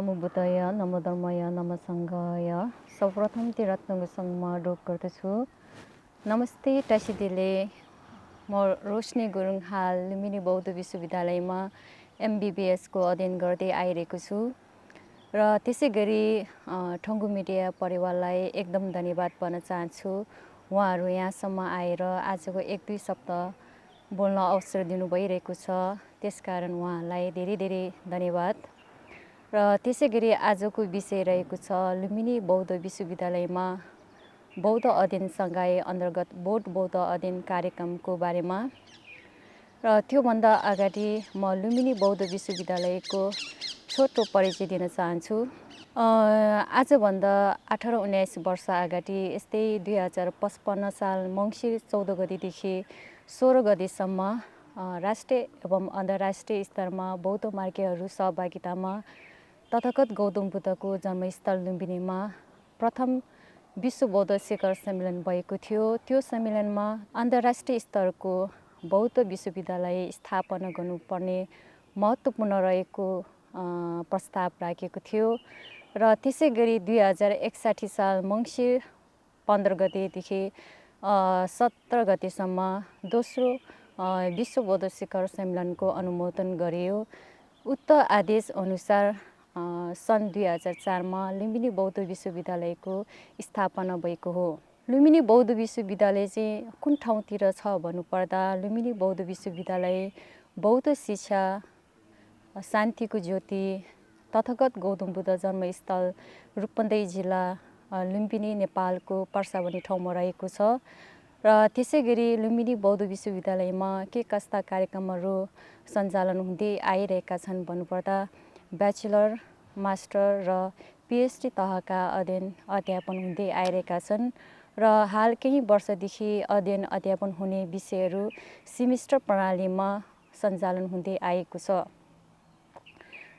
नमो बुद्धाय, नमो धर्मय, नमो सङ्घय। सर्वप्रथम रत्नगु सङ्घमा रोग गर्दछु। नमस्ते टासीदिले, म रोशनी गुरुङ हाल लुम्बिनी बौद्ध विश्वविद्यालयमा MBBS को अध्ययन गर्दै आइरहेको छु र त्यसै गरी ठङ्गु मिडिया परिवारलाई एकदम धन्यवाद भन्न चाहन्छु। उहाँहरू यहाँसम्म आएर आजको 1-2 सप्ताह बोल्न अवसर दिनु भइरहेको छ, त्यसकारण उहाँहरूलाई धेरै धेरै धन्यवाद। र त्यसै गरी आजको विषय रहेको छ लुम्बिनी बौद्ध विश्वविद्यालयमा बौद्ध अध्ययन सङ्घाय अन्तर्गत भोट बौद्ध अध्ययन कार्यक्रमको बारेमा। र त्योभन्दा अगाडि म लुम्बिनी बौद्ध विश्वविद्यालयको छोटो परिचय दिन चाहन्छु। आजभन्दा 18-19 वर्ष अगाडि यस्तै 2055 साल मङ्सिर 14 गतेदेखि 16 गतेसम्म राष्ट्रिय एवं अन्तर्राष्ट्रिय स्तरमा बौद्ध मार्गीहरू सहभागितामा तथागत गौतम बुद्धको जन्मस्थल लुम्बिनीमा प्रथम विश्व बौद्ध शिखर सम्मेलन भएको थियो। त्यो सम्मेलनमा अन्तर्राष्ट्रिय स्तरको बौद्ध विश्वविद्यालय स्थापना गर्नुपर्ने महत्त्वपूर्ण रहेको प्रस्ताव राखेको थियो। र त्यसै गरी 2061 साल मङ्सिर 15 गतेदेखि 17 गतेसम्म दोस्रो विश्व बौद्ध शिखर सम्मेलनको अनुमोदन गरियो। उक्त आदेश अनुसार सन् 2004 मा लुम्बिनी बौद्ध विश्वविद्यालयको स्थापना भएको हो। लुम्बिनी बौद्ध विश्वविद्यालय चाहिँ कुन ठाउँतिर छ भन्नुपर्दा लुम्बिनी बौद्ध विश्वविद्यालय बौद्ध शिक्षा, शान्तिको ज्योति, तथागत गौतम बुद्ध जन्मस्थल रूपन्देही जिल्ला लुम्बिनी नेपालको पर्सावनी ठाउँमा रहेको छ। र त्यसै गरी लुम्बिनी बौद्ध विश्वविद्यालयमा के कस्ता कार्यक्रमहरू सञ्चालन हुँदै आइरहेका छन् भन्नुपर्दा ब्याचलर, मास्टर र PhD तहका अध्यापन हुँदै आइरहेका छन्। र हाल केही वर्षदेखि अध्यापन हुने विषयहरू सेमिस्टर प्रणालीमा सञ्चालन हुँदै आएको छ।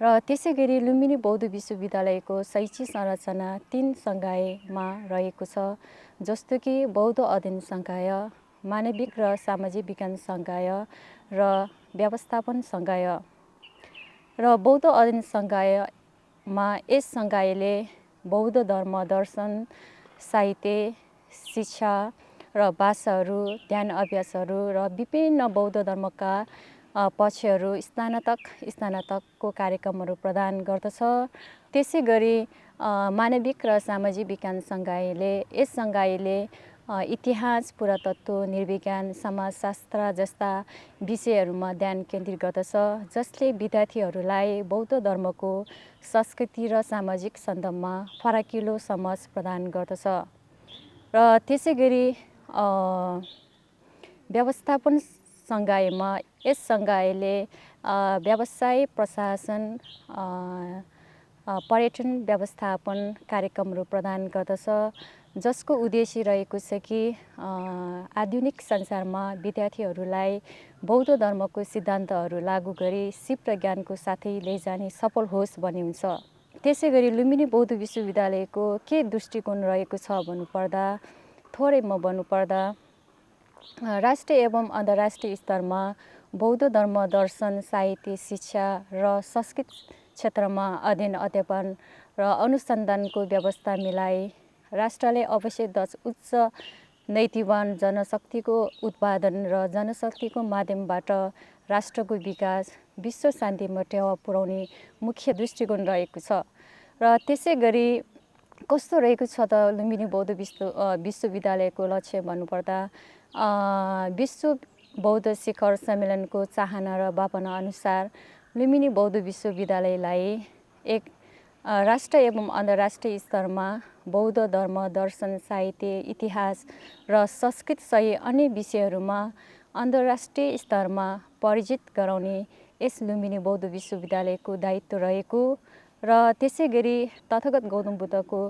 र त्यसै गरी लुम्बिनी बौद्ध विश्वविद्यालयको शैक्षिक संरचना 3 सङ्घायमा रहेको छ, जस्तो कि बौद्ध अध्ययन सङ्घाय, मानविक र सामाजिक विज्ञान सङ्घाय र व्यवस्थापन सङ्घाय। र बौद्ध अध्ययन सङ्घायमा यस सङ्घायले बौद्ध धर्म, दर्शन, साहित्य, शिक्षा र भाषाहरू, ध्यान अभ्यासहरू र विभिन्न बौद्ध धर्मका पक्षहरू स्नातकको कार्यक्रमहरू प्रदान गर्दछ। त्यसै गरी मानविक र सामाजिक विज्ञान सङ्घायले इतिहास, पुरातत्व, नृविज्ञान, समाजशास्त्र जस्ता विषयहरूमा ध्यान केन्द्रित गर्दछ, जसले विद्यार्थीहरूलाई बौद्ध धर्मको संस्कृति र सामाजिक सन्दर्भमा फराकिलो समझ प्रदान गर्दछ। र त्यसै गरी व्यवस्थापन सङ्घायमा यस सङ्घायले व्यवसाय, प्रशासन, पर्यटन व्यवस्थापन कार्यक्रमहरू प्रदान गर्दछ, जसको उद्देश्य रहेको छ कि आधुनिक संसारमा विद्यार्थीहरूलाई बौद्ध धर्मको सिद्धान्तहरू लागू गरी सिप र ज्ञानको साथै लैजाने सफल होस् भन्ने हुन्छ। त्यसै गरी लुम्बिनी बौद्ध विश्वविद्यालयको के दृष्टिकोण रहेको छ भन्नुपर्दा थोरै म भन्नुपर्दा राष्ट्रिय एवं अन्तर्राष्ट्रिय स्तरमा बौद्ध धर्म, दर्शन, साहित्य, शिक्षा र संस्कृत क्षेत्रमा अध्ययन र अनुसन्धानको व्यवस्था मिलाई राष्ट्रले आवश्यक उच्च नैतिकवान जनशक्तिको उत्पादन र जनशक्तिको माध्यमबाट राष्ट्रको विकास, विश्व शान्तिमा टेवा पुर्याउने मुख्य दृष्टिकोण रहेको छ। र त्यसै गरी कस्तो रहेको छ त लुम्बिनी बौद्ध विश्वविद्यालयको लक्ष्य भन्नुपर्दा विश्व बौद्ध शिखर सम्मेलनको चाहना र भावना अनुसार लुम्बिनी बौद्ध विश्वविद्यालयलाई एक राष्ट्रिय एवं अन्तर्राष्ट्रिय स्तरमा बौद्ध धर्म, दर्शन, साहित्य, इतिहास र संस्कृत सहित अन्य विषयहरूमा अन्तर्राष्ट्रिय स्तरमा परिचित गराउने यस लुम्बिनी बौद्ध विश्वविद्यालयको दायित्व रहेको। र त्यसै गरी तथागत गौतम बुद्धको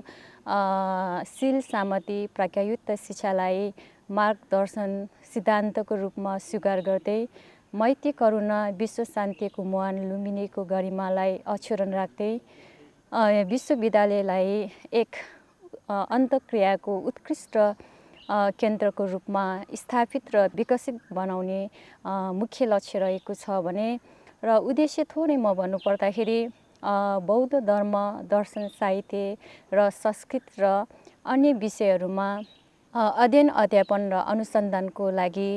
शील, समाधि, प्रज्ञायुक्त शिक्षालाई मार्गदर्शन सिद्धान्तको रूपमा स्वीकार गर्दै मैत्री, करुणा, विश्व शान्तिको मुहान लुम्बिनीको गरिमालाई अक्षुण्ण राख्दै विश्वविद्यालयलाई एक अन्तर्क्रियाको उत्कृष्ट केन्द्रको रूपमा स्थापित र विकसित बनाउने मुख्य लक्ष्य रहेको छ भने र उद्देश्य थोरै म भन्नुपर्दाखेरि बौद्ध धर्म, दर्शन, साहित्य र संस्कृत र अन्य विषयहरूमा अध्ययन, अध्यापन र अनुसन्धानको लागि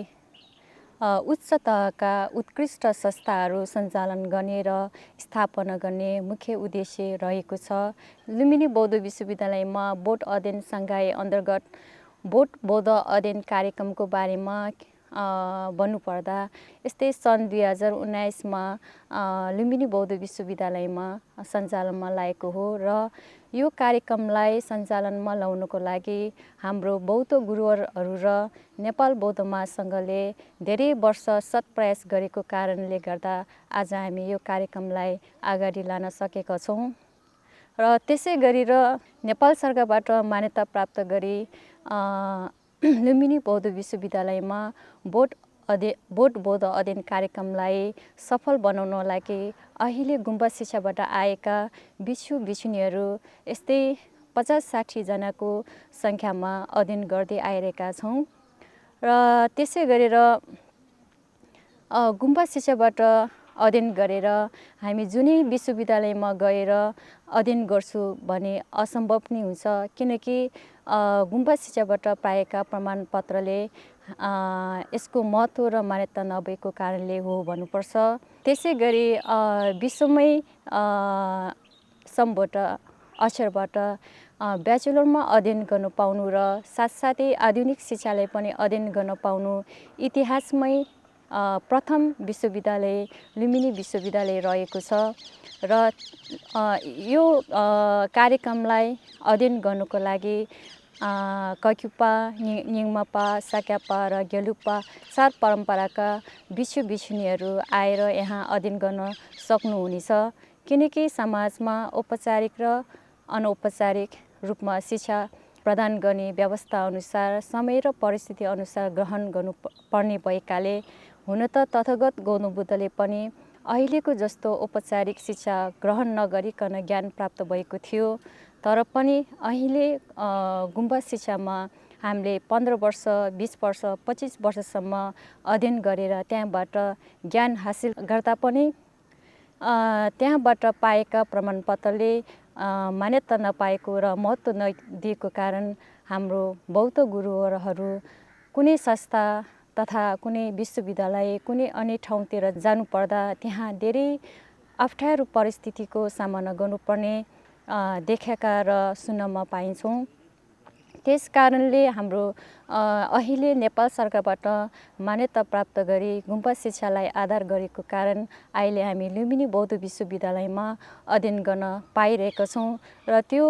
उच्च तहका उत्कृष्ट संस्थाहरू सञ्चालन गर्ने र स्थापना गर्ने मुख्य उद्देश्य रहेको छ। लुम्बिनी बौद्ध विश्वविद्यालयमा बोट अध्ययन संकाय अन्तर्गत बोट बौद्ध अध्ययन कार्यक्रमको बारेमा भन्नुपर्दा यस्तै सन् 2019मा लुम्बिनी बौद्ध विश्वविद्यालयमा सञ्चालनमा लागेको हो र यो कार्यक्रमलाई सञ्चालनमा ल्याउनको लागि हाम्रो बौद्ध गुरुवरहरू र नेपाल बौद्ध महासङ्घले धेरै वर्ष सत्प्रयास गरेको कारणले गर्दा आज हामी यो कार्यक्रमलाई अगाडि लान सकेका छौँ। र त्यसै गरेर नेपाल सरकारबाट मान्यता प्राप्त गरी लुम्बिनी बौद्ध विश्वविद्यालयमा बोट बौद्ध अध्ययन कार्यक्रमलाई सफल बनाउन लागि अहिले गुम्बा शिक्षाबाट आएका भिक्षु भिक्षुणीहरू यस्तै 50-60 जनाको सङ्ख्यामा अध्ययन गर्दै आइरहेका छौँ। र त्यसै गरेर गुम्बा शिक्षाबाट अध्ययन गरेर हामी जुनै विश्वविद्यालयमा गएर अध्ययन गर्छु भने असम्भव नै हुन्छ, किनकि गुम्बा शिक्षाबाट पाएका प्रमाणपत्रले यसको महत्त्व र मान्यता नभएको कारणले हो भन्नुपर्छ। त्यसै गरी विश्वमै सम्भवत अक्षरबाट ब्याचलरमा अध्ययन गर्न पाउनु र साथसाथै आधुनिक शिक्षालाई पनि अध्ययन गर्न पाउनु इतिहासमै प्रथम विश्वविद्यालय लुम्बिनी विश्वविद्यालय रहेको छ। र यो कार्यक्रमलाई अध्ययन गर्नुको लागि कक्युपा, निङमापा, साक्यापा र गेलुपा 4 परम्पराका भिक्षु भिक्षुणीहरू आएर यहाँ अध्ययन गर्न सक्नुहुनेछ, किनकि समाजमा औपचारिक र अनौपचारिक रूपमा शिक्षा प्रदान गर्ने व्यवस्था अनुसार समय र परिस्थिति अनुसार ग्रहण गर्नुपर्ने भएकाले हुन त तथागत गौतम बुद्धले पनि अहिलेको जस्तो औपचारिक शिक्षा ग्रहण नगरिकन ज्ञान प्राप्त भएको थियो, तर पनि अहिले गुम्बा शिक्षामा हामीले 15 वर्ष, 20 वर्ष, 25 वर्षसम्म अध्ययन गरेर त्यहाँबाट ज्ञान हासिल गर्दा पनि त्यहाँबाट पाएका प्रमाणपत्रले मान्यता नपाएको र महत्त्व नदिएको कारण हाम्रो बौद्ध गुरुवरहरू कुनै संस्था तथा कुनै विश्वविद्यालय कुनै अन्य ठाउँतिर जानुपर्दा त्यहाँ धेरै अप्ठ्यारो परिस्थितिको सामना गर्नुपर्ने देखेका र सुन्नमा पाइन्छौँ। त्यस कारणले हाम्रो अहिले नेपाल सरकारबाट मान्यता प्राप्त गरी गुम्बा शिक्षालाई आधार गरेको कारण अहिले हामी लुम्बिनी बौद्ध विश्वविद्यालयमा अध्ययन गर्न पाइरहेका छौँ। र त्यो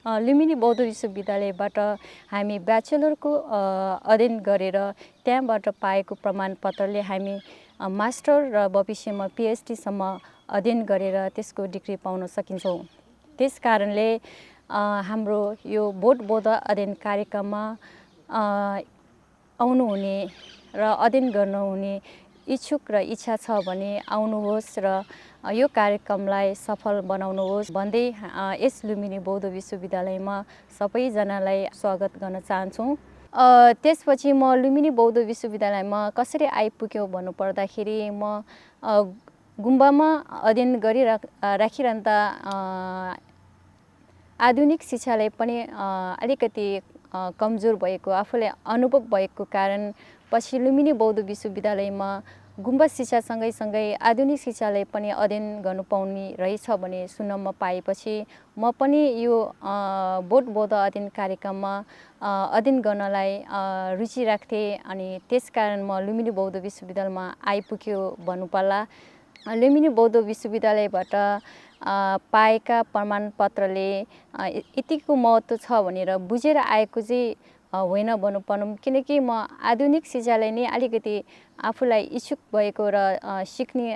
लुम्बिनी बौद्ध विश्वविद्यालयबाट हामी ब्याचलरको अध्ययन गरेर त्यहाँबाट पाएको प्रमाणपत्रले हामी मास्टर र भविष्यमा पिएचडीसम्म अध्ययन गरेर त्यसको डिग्री पाउन सकिन्छौँ। त्यस कारणले हाम्रो यो बोट बौद्ध अध्ययन कार्यक्रममा आउनुहुने र अध्ययन गर्नुहुने इच्छुक र इच्छा छ भने आउनुहोस् र यो कार्यक्रमलाई सफल बनाउनुहोस् भन्दै यस लुम्बिनी बौद्ध विश्वविद्यालयमा सबैजनालाई स्वागत गर्न चाहन्छौँ। त्यसपछि म लुम्बिनी बौद्ध विश्वविद्यालयमा कसरी आइपुग्यो भन्नुपर्दाखेरि म गुम्बामा अध्ययन गरिराखिरहँदा आधुनिक शिक्षालाई पनि अलिकति कमजोर भएको आफूलाई अनुभव भएको कारण पछि लुम्बिनी बौद्ध विश्वविद्यालयमा गुम्बा शिक्षा सँगै आधुनिक शिक्षालाई पनि अध्ययन गर्नु पाउने रहेछ भने सुन्नमा पाएपछि म पनि यो बोट बौद्ध अध्ययन कार्यक्रममा अध्ययन गर्नलाई रुचि राख्थेँ। अनि त्यसकारण म लुम्बिनी बौद्ध विश्वविद्यालयमा आइपुग्यो भन्नुपर्ला। लुम्बिनी बौद्ध विश्वविद्यालयबाट पाएका प्रमाणपत्रले यतिको महत्त्व छ भनेर बुझेर आएको चाहिँ होइन भन्नुपर्नु, किनकि म आधुनिक शिक्षालाई नै अलिकति आफूलाई इच्छुक भएको र सिक्ने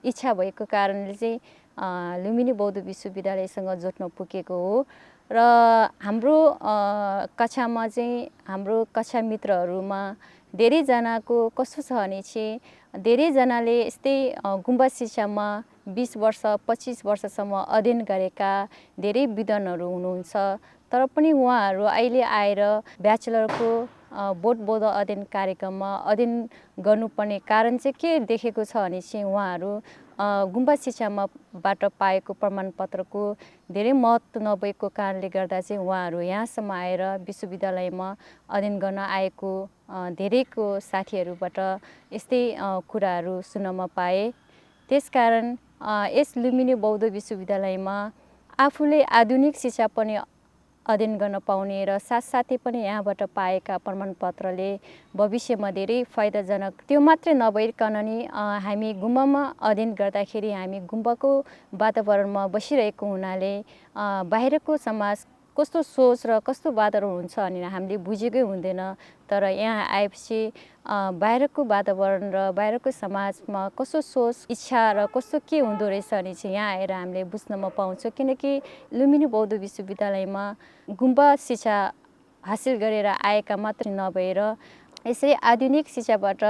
इच्छा भएको कारणले चाहिँ लुम्बिनी बौद्ध विश्वविद्यालयसँग जोड्न पुगेको हो। र हाम्रो कक्षामा चाहिँ हाम्रो कक्षा मित्रहरूमा धेरैजनाको कस्तो छ भने चाहिँ धेरैजनाले यस्तै गुम्बा शिक्षामा 20 वर्ष 25 वर्षसम्म अध्ययन गरेका धेरै विद्वानहरू हुनुहुन्छ, तर पनि उहाँहरू अहिले आएर ब्याचलरको बोट बौद्ध अध्ययन कार्यक्रममा अध्ययन गर्नुपर्ने कारण चाहिँ के देखेको छ भने चाहिँ उहाँहरू गुम्बा शिक्षाबाट पाएको प्रमाणपत्रको धेरै महत्त्व नभएको कारणले गर्दा चाहिँ उहाँहरू यहाँसम्म आएर विश्वविद्यालयमा अध्ययन गर्न आएको धेरैको साथीहरूबाट यस्तै कुराहरू सुन्नमा पाएँ। त्यसकारण यस लुम्बिनी बौद्ध विश्वविद्यालयमा आफूले आधुनिक शिक्षा पनि अध्ययन गर्न पाउने र साथसाथै पनि यहाँबाट पाएका प्रमाणपत्रले भविष्यमा धेरै फाइदाजनक त्यो मात्रै नभइकन नि हामी गुम्बामा अध्ययन गर्दाखेरि हामी गुम्बाको वातावरणमा बसिरहेको हुनाले बाहिरको समाज कस्तो सोच र कस्तो वातावरण हुन्छ अनि हामीले बुझेकै हुँदैन। तर यहाँ आएपछि बाहिरको वातावरण र बाहिरको समाजमा कस्तो सोच इच्छा र कस्तो के हुँदो रहेछ भने चाहिँ यहाँ आएर हामीले बुझ्नमा पाउँछौँ। किनकि लुम्बिनी बौद्ध विश्वविद्यालयमा गुम्बा शिक्षा हासिल गरेर आएका मात्रै नभएर यसरी आधुनिक शिक्षाबाट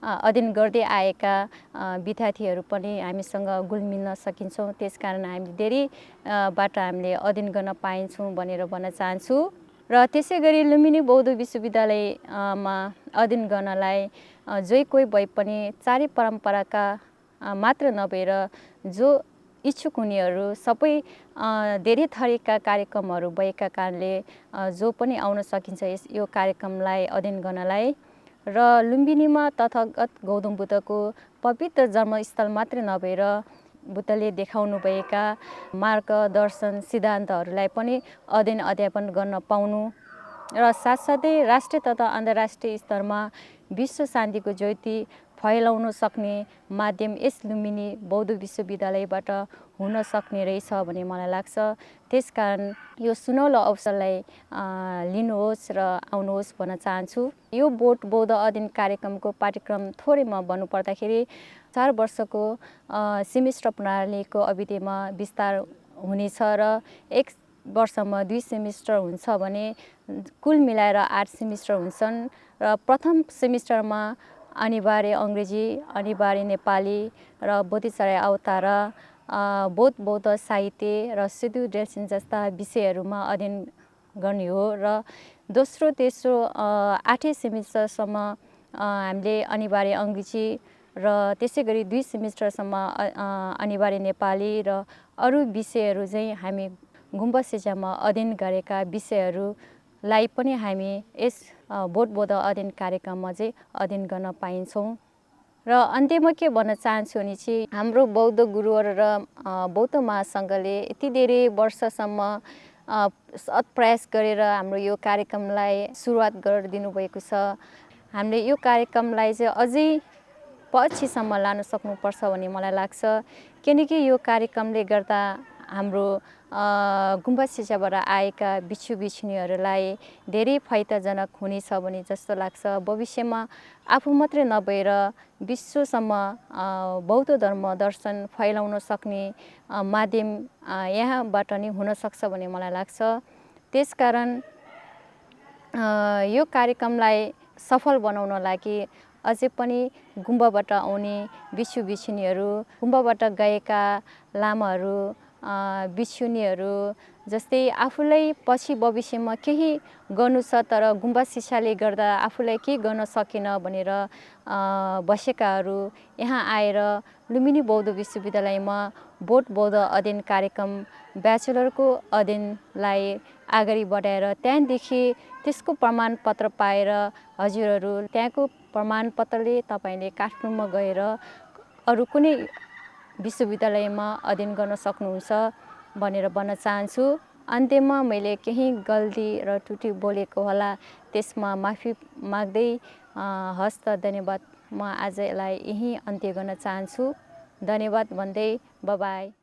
अध्ययन गर्दै आएका विद्यार्थीहरू पनि हामीसँग घुलमिल्न सकिन्छौँ। त्यसकारण हामी धेरै बाट हामीले अध्ययन गर्न पाइन्छौँ भनेर भन्न चाहन्छु। र त्यसै गरी लुम्बिनी बौद्ध विश्वविद्यालयमा अध्ययन गर्नलाई जो कोही भए पनि चारै परम्पराका मात्र नभएर जो इच्छुक हुनेहरू सबै धेरै थरीका कार्यक्रमहरू भएका कारणले जो पनि आउन सकिन्छ यो कार्यक्रमलाई अध्ययन गर्नलाई। र लुम्बिनीमा तथागत गौतम बुद्धको पवित्र जन्मस्थल मात्र नभएर बुद्धले देखाउनु भएका मार्गदर्शन सिद्धान्तहरूलाई पनि अध्ययन अध्यापन गर्न पाउनु र साथसाथै राष्ट्रिय तथा अन्तर्राष्ट्रिय स्तरमा विश्व शान्तिको ज्योति फैलाउन सक्ने माध्यम यस लुम्बिनी बौद्ध विश्वविद्यालयबाट हुन सक्ने रहेछ भन्ने मलाई लाग्छ। त्यसकारण यो सुनौलो अवसरलाई लिनुहोस् र आउनुहोस् भन्न चाहन्छु। यो बोट बौद्ध अध्ययन कार्यक्रमको पाठ्यक्रम थोरै म भन्नुपर्दाखेरि 4 वर्षको सेमिस्टर प्रणालीको अवधिमा विस्तार हुनेछ र 1 वर्षमा 2 सेमिस्टर हुन्छ भने कुल मिलाएर 8 सेमिस्टर हुन्छन्। र प्रथम सेमिस्टरमा अनिवार्य अङ्ग्रेजी, अनिवार्य नेपाली र बोधिचर्या अवतार, बौद्ध साहित्य र सिधु ड्रेसिङ जस्ता विषयहरूमा अध्ययन गर्ने हो। र दोस्रो तेस्रो 8 सेमिस्टरसम्म हामीले अनिवार्य अङ्ग्रेजी र त्यसै गरी 2 सेमिस्टरसम्म अनिवार्य नेपाली र अरू विषयहरू चाहिँ हामी गुम्बा शिक्षामा अध्ययन गरेका विषयहरूलाई पनि हामी यस बोट बौद्ध अध्ययन कार्यक्रममा चाहिँ अध्ययन गर्न पाइन्छौँ। र अन्त्यमा के भन्न चाहन्छु भने चाहिँ हाम्रो बौद्ध गुरुहरू र बौद्ध महासङ्घले यति धेरै वर्षसम्म प्रयास गरेर हाम्रो यो कार्यक्रमलाई सुरुवात गरिदिनु भएको छ। हामीले यो कार्यक्रमलाई चाहिँ अझै पछिसम्म लान सक्नुपर्छ भन्ने मलाई लाग्छ। किनकि यो कार्यक्रमले गर्दा हाम्रो गुम्बा शिक्षाबाट आएका बिच्छु बिच्छुनीहरूलाई धेरै फाइदाजनक हुनेछ भने जस्तो लाग्छ। भविष्यमा आफू मात्रै नभएर विश्वसम्म बौद्ध धर्म दर्शन फैलाउन सक्ने माध्यम यहाँबाट नै हुनसक्छ भन्ने मलाई लाग्छ। त्यसकारण यो कार्यक्रमलाई सफल बनाउन लागि अझै पनि गुम्बाबाट आउने बिच्छु बिच्छुनीहरू, गुम्बाबाट गएका लामाहरू, बिच्छुनीहरू जस्तै आफूलाई पछि भविष्यमा केही गर्नु छ तर गुम्बा शिक्षाले गर्दा आफूलाई केही गर्न सकेन भनेर बसेकाहरू यहाँ आएर लुम्बिनी बौद्ध विश्वविद्यालयमा बोट बौद्ध अध्ययन कार्यक्रम ब्याचलरको अध्ययनलाई अगाडि बढाएर त्यहाँदेखि त्यसको प्रमाणपत्र पाएर हजुरहरू त्यहाँको प्रमाणपत्रले तपाईँले काठमाडौँमा गएर अरू कुनै विश्वविद्यालयमा अध्ययन गर्न सक्नुहुन्छ भनेर भन्न चाहन्छु। अन्त्यमा मैले केही गल्ती र त्रुटि बोलेको होला त्यसमा माफी माग्दै हस् त धन्यवाद। म आजलाई यहीँ अन्त्य गर्न चाहन्छु। धन्यवाद भन्दै बाई।